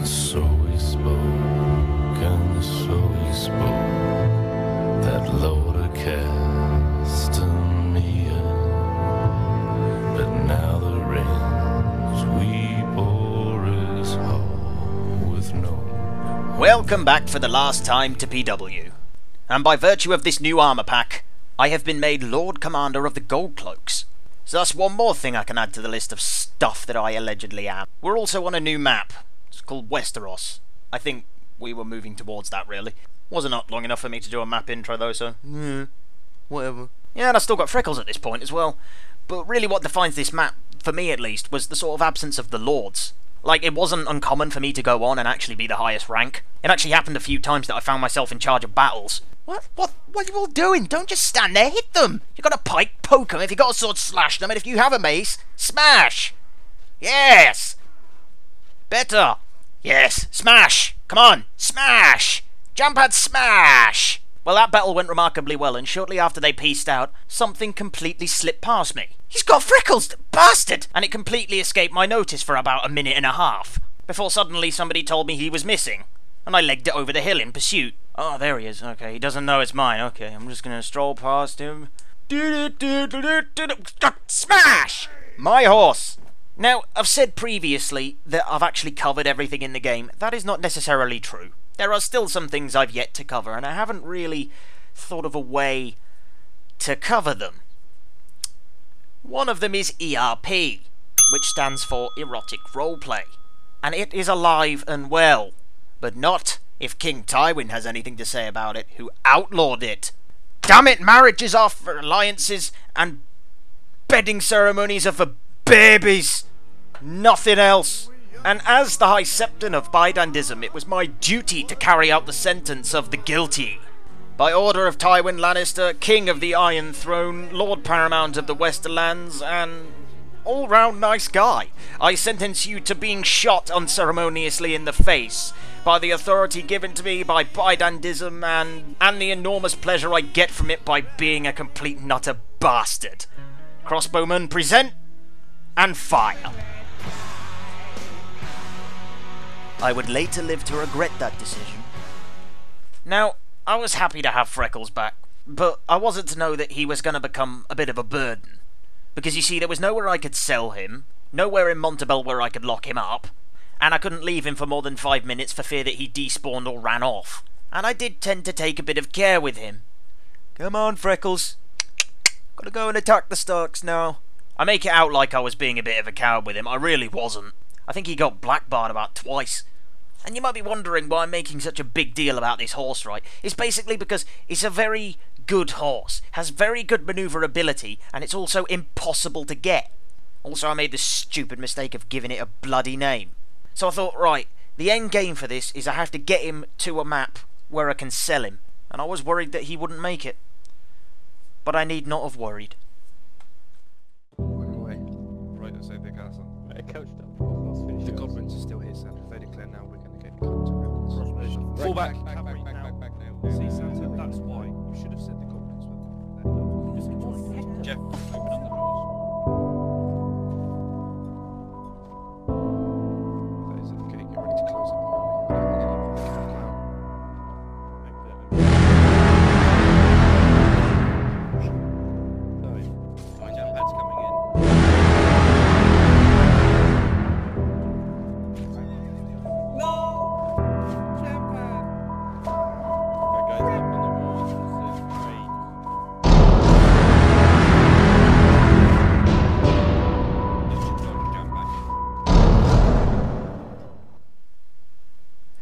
so he spoke, and so he spoke, that Lord of Castamere. But now the rains we bore is hard with no. Welcome back for the last time to PW. And by virtue of this new armour pack, I have been made Lord Commander of the Gold Cloaks. So that's one more thing I can add to the list of stuff that I allegedly am. We're also on a new map. It's called Westeros. I think we were moving towards that, really. Wasn't up long enough for me to do a map intro, though, so whatever. Yeah, and I still got freckles at this point as well. But really what defines this map, for me at least, was the sort of absence of the lords. Like, it wasn't uncommon for me to go on and actually be the highest rank. It actually happened a few times that I found myself in charge of battles. What are you all doing? Don't just stand there, hit them! You got a pike, poke them. If you got a sword, slash them. And if you have a mace, smash! Yes! Better! Yes, smash! Come on, smash! Jump and smash! Well, that battle went remarkably well, and shortly after they pieced out, something completely slipped past me. He's got freckles, bastard! And it completely escaped my notice for about a minute and a half, before suddenly somebody told me he was missing, and I legged it over the hill in pursuit. Oh, there he is. Okay, he doesn't know it's mine. Okay, I'm just gonna stroll past him. Smash! My horse! Now, I've said previously that I've actually covered everything in the game. That is not necessarily true. There are still some things I've yet to cover, and I haven't really thought of a way to cover them. One of them is ERP, which stands for Erotic Roleplay, and it is alive and well, but not if King Tywin has anything to say about it, who outlawed it. Damn it, marriages are for alliances, and bedding ceremonies are for babies. Nothing else. And as the High Septon of Bidandism, it was my duty to carry out the sentence of the guilty. By order of Tywin Lannister, King of the Iron Throne, Lord Paramount of the Westerlands, and all-round nice guy, I sentence you to being shot unceremoniously in the face, by the authority given to me by Bidandism, and the enormous pleasure I get from it by being a complete and utter bastard. Crossbowmen, present, and fire. I would later live to regret that decision. Now, I was happy to have Freckles back, but I wasn't to know that he was going to become a bit of a burden. Because you see, there was nowhere I could sell him, nowhere in Montebell where I could lock him up, and I couldn't leave him for more than 5 minutes for fear that he despawned or ran off. And I did tend to take a bit of care with him. Come on, Freckles. Gotta go and attack the Starks now. I make it out like I was being a bit of a coward with him. I really wasn't. I think he got blackbarred about twice. And you might be wondering why I'm making such a big deal about this horse, right? It's basically because it's a very good horse, has very good manoeuvrability, and it's also impossible to get. Also, I made the stupid mistake of giving it a bloody name. So I thought, right, the end game for this is I have to get him to a map where I can sell him. And I was worried that he wouldn't make it. But I need not have worried. Right outside the castle. The goblins are still here, Santa. If they declare now, we're going to get cut to ribbons. Fall back! Back now. See, Santa, that's why you should have said the goblins were there. Jeff, open up the doors. That is okay, get ready to close it behind me. My jump pad's coming in.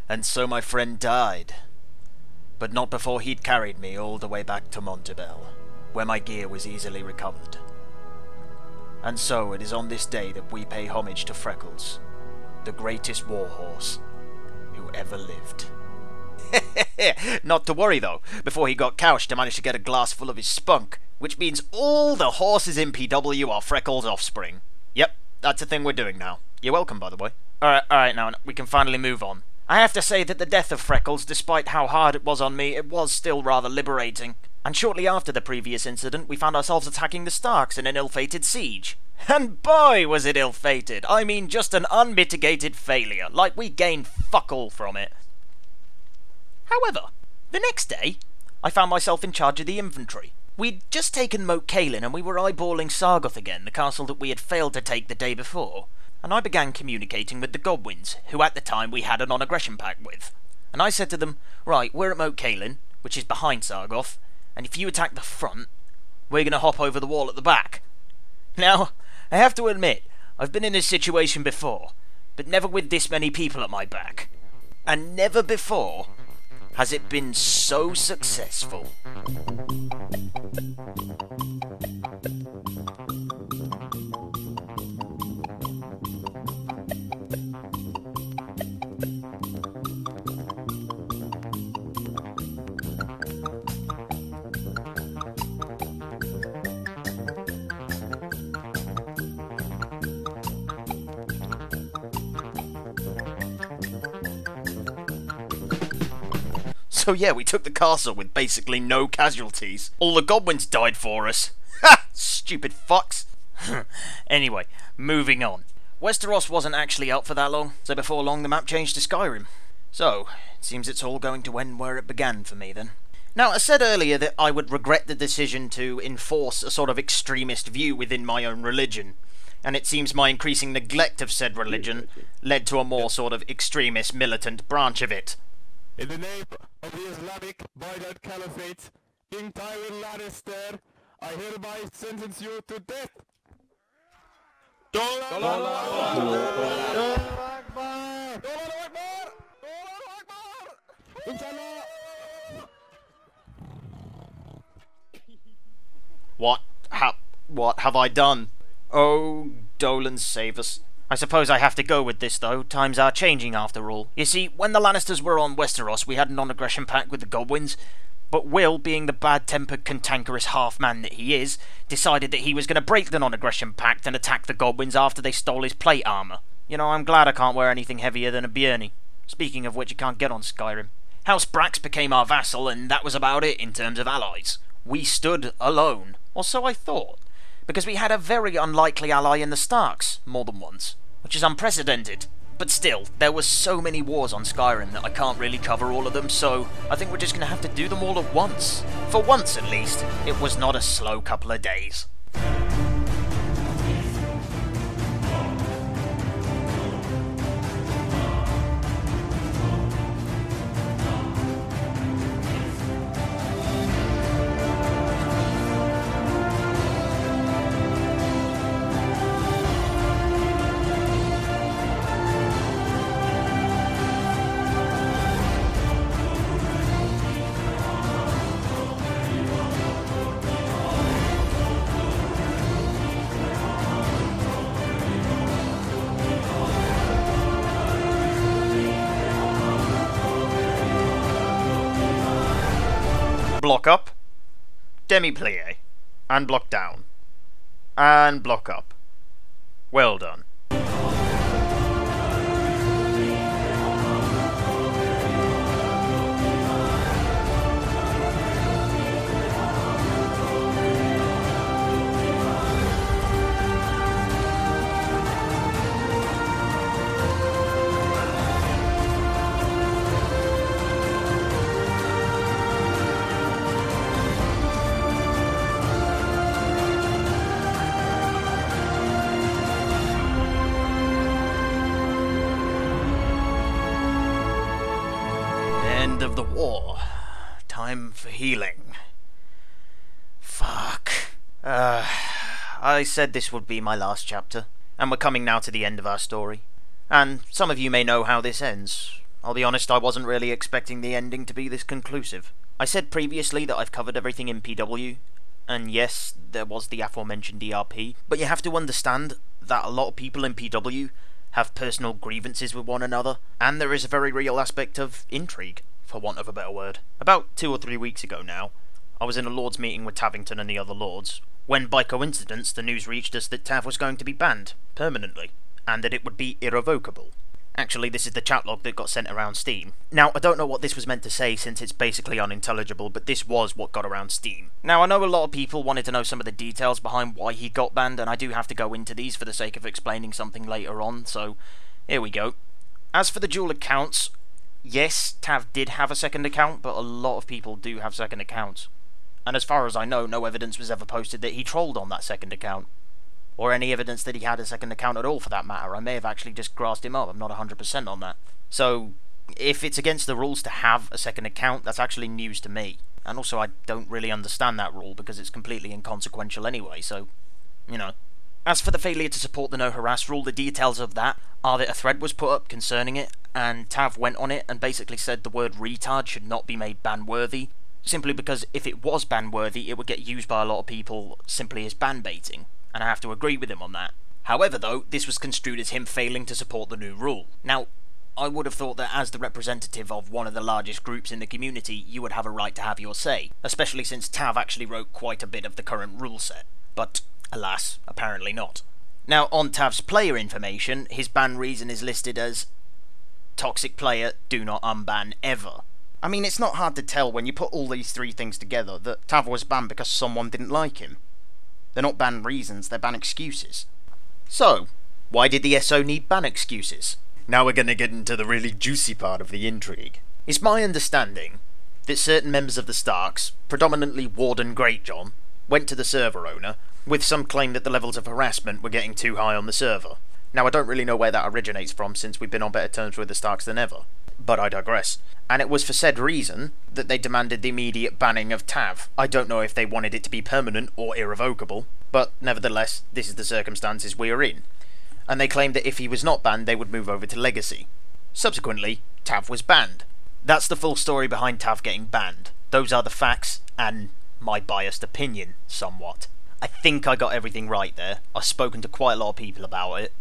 And so my friend died. But not before he'd carried me all the way back to Montebell, where my gear was easily recovered. And so it is on this day that we pay homage to Freckles, the greatest warhorse who ever lived. Not to worry though, before he got couched I managed to get a glass full of his spunk, which means all the horses in PW are Freckles' offspring. Yep, that's a thing we're doing now. You're welcome, by the way. Alright, now we can finally move on. I have to say that the death of Freckles, despite how hard it was on me, it was still rather liberating. And shortly after the previous incident, we found ourselves attacking the Starks in an ill-fated siege. And boy was it ill-fated. I mean, just an unmitigated failure, like we gained fuck all from it. However, the next day, I found myself in charge of the infantry. We'd just taken Moat Cailin and we were eyeballing Sargoth again, the castle that we had failed to take the day before, and I began communicating with the Godwins, who at the time we had a non-aggression pact with. And I said to them, right, we're at Moat Cailin, which is behind Sargoth, and if you attack the front, we're going to hop over the wall at the back. Now, I have to admit, I've been in this situation before, but never with this many people at my back. And never before has it been so successful. So yeah, we took the castle with basically no casualties. All the Godwins died for us. Ha! Stupid fucks. Anyway, moving on. Westeros wasn't actually out for that long, so before long the map changed to Skyrim. So, it seems it's all going to end where it began for me then. Now, I said earlier that I would regret the decision to enforce a sort of extremist view within my own religion, and it seems my increasing neglect of said religion led to a more sort of extremist militant branch of it. In the name of the Islamic Violent Caliphate, King Tywin Lannister, I hereby sentence you to death. What have I done? Oh, Dolan save us. I suppose I have to go with this, though. Times are changing, after all. You see, when the Lannisters were on Westeros, we had a non-aggression pact with the Godwins, but Will, being the bad-tempered, cantankerous half-man that he is, decided that he was going to break the non-aggression pact and attack the Godwins after they stole his plate armour. You know, I'm glad I can't wear anything heavier than a byrnie. Speaking of which, you can't get on Skyrim. House Brax became our vassal, and that was about it in terms of allies. We stood alone. Or so I thought. Because we had a very unlikely ally in the Starks, more than once, which is unprecedented. But still, there were so many wars on Skyrim that I can't really cover all of them, so I think we're just going to have to do them all at once. For once, at least, it was not a slow couple of days. Block up, demi-plie, and block down, and block up. Well done. End of the war. Time for healing. Fuck. I said this would be my last chapter, and we're coming now to the end of our story. And some of you may know how this ends. I'll be honest, I wasn't really expecting the ending to be this conclusive. I said previously that I've covered everything in PW, and yes, there was the aforementioned ERP, but you have to understand that a lot of people in PW have personal grievances with one another, and there is a very real aspect of intrigue, for want of a better word. About 2 or 3 weeks ago now, I was in a Lord's meeting with Tavington and the other Lords, when by coincidence the news reached us that Tav was going to be banned, permanently, and that it would be irrevocable. Actually, this is the chat log that got sent around Steam. Now, I don't know what this was meant to say since it's basically unintelligible, but this was what got around Steam. Now, I know a lot of people wanted to know some of the details behind why he got banned, and I do have to go into these for the sake of explaining something later on, so here we go. As for the dual accounts, yes, Tav did have a second account, but a lot of people do have second accounts. And as far as I know, no evidence was ever posted that he trolled on that second account. Or any evidence that he had a second account at all, for that matter. I may have actually just grassed him up, I'm not 100% on that. So, if it's against the rules to have a second account, that's actually news to me. And also, I don't really understand that rule, because it's completely inconsequential anyway, so, you know. As for the failure to support the no harass rule, the details of that are that a thread was put up concerning it, and Tav went on it and basically said the word retard should not be made ban-worthy, simply because if it was ban-worthy, it would get used by a lot of people simply as ban-baiting. And I have to agree with him on that. However, though, this was construed as him failing to support the new rule. Now, I would have thought that as the representative of one of the largest groups in the community, you would have a right to have your say, especially since Tav actually wrote quite a bit of the current rule set. But, alas, apparently not. Now, on Tav's player information, his ban reason is listed as toxic player, do not unban ever. I mean, it's not hard to tell when you put all these three things together that Tav was banned because someone didn't like him. They're not ban reasons, they're ban excuses. So, why did the SO need ban excuses? Now we're going to get into the really juicy part of the intrigue. It's my understanding that certain members of the Starks, predominantly Warden Greatjohn, went to the server owner with some claim that the levels of harassment were getting too high on the server. Now I don't really know where that originates from since we've been on better terms with the Starks than ever, but I digress. And it was for said reason that they demanded the immediate banning of Tav. I don't know if they wanted it to be permanent or irrevocable, but nevertheless, this is the circumstances we are in. And they claimed that if he was not banned, they would move over to Legacy. Subsequently, Tav was banned. That's the full story behind Tav getting banned. Those are the facts, and my biased opinion, somewhat. I think I got everything right there. I've spoken to quite a lot of people about it.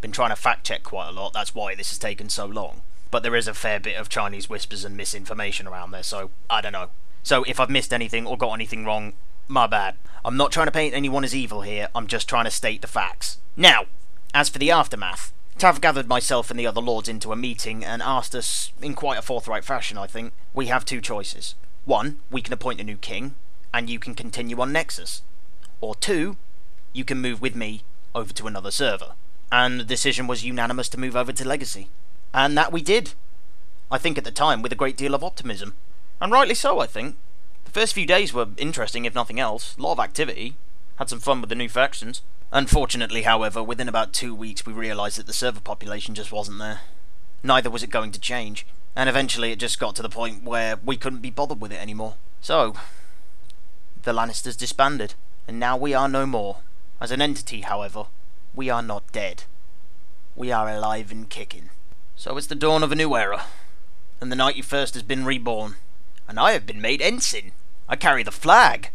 Been trying to fact check quite a lot, that's why this has taken so long. But there is a fair bit of Chinese whispers and misinformation around there, so I don't know. So if I've missed anything or got anything wrong, my bad. I'm not trying to paint anyone as evil here, I'm just trying to state the facts. Now, as for the aftermath, Tav gathered myself and the other lords into a meeting and asked us, in quite a forthright fashion I think, we have two choices. One, we can appoint a new king, and you can continue on Nexus. Or two, you can move with me over to another server. And the decision was unanimous to move over to Legacy. And that we did. I think at the time with a great deal of optimism. And rightly so, I think. The first few days were interesting, if nothing else. A lot of activity. Had some fun with the new factions. Unfortunately, however, within about 2 weeks we realised that the server population just wasn't there. Neither was it going to change. And eventually it just got to the point where we couldn't be bothered with it anymore. So, the Lannisters disbanded. And now we are no more. As an entity, however, we are not dead. We are alive and kicking. So it's the dawn of a new era, and the 91st has been reborn, and I have been made ensign. I carry the flag.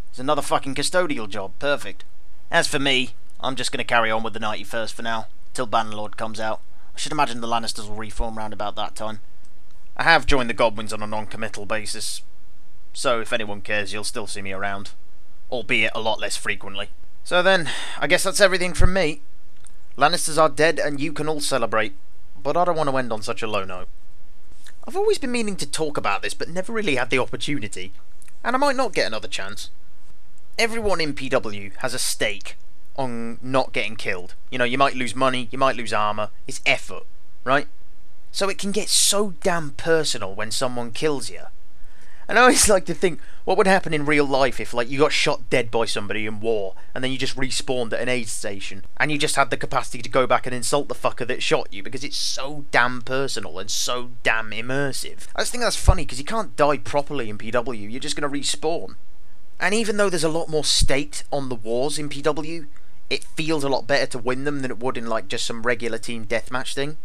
It's another fucking custodial job, perfect. As for me, I'm just going to carry on with the 91st for now, till Bannerlord comes out. I should imagine the Lannisters will reform round about that time. I have joined the Godwins on a non-committal basis, so if anyone cares you'll still see me around, albeit a lot less frequently. So then, I guess that's everything from me. Lannisters are dead and you can all celebrate. But I don't want to end on such a low note. I've always been meaning to talk about this, but never really had the opportunity. And I might not get another chance. Everyone in PW has a stake on not getting killed. You know, you might lose money, you might lose armour. It's effort, right? So it can get so damn personal when someone kills you. And I always like to think, what would happen in real life if, like, you got shot dead by somebody in war, and then you just respawned at an aid station, and you just had the capacity to go back and insult the fucker that shot you, because it's so damn personal and so damn immersive. I just think that's funny, because you can't die properly in PW, you're just going to respawn. And even though there's a lot more stake on the wars in PW, it feels a lot better to win them than it would in, like, just some regular team deathmatch thing.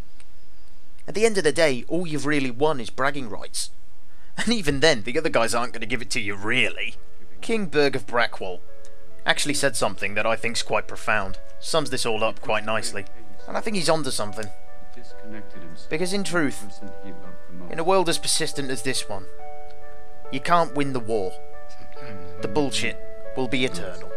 At the end of the day, all you've really won is bragging rights. And even then, the other guys aren't going to give it to you, really. King Berg of Brackwall actually said something that I think's quite profound. Sums this all up quite nicely. And I think he's onto something. Because in truth, in a world as persistent as this one, you can't win the war. The bullshit will be eternal.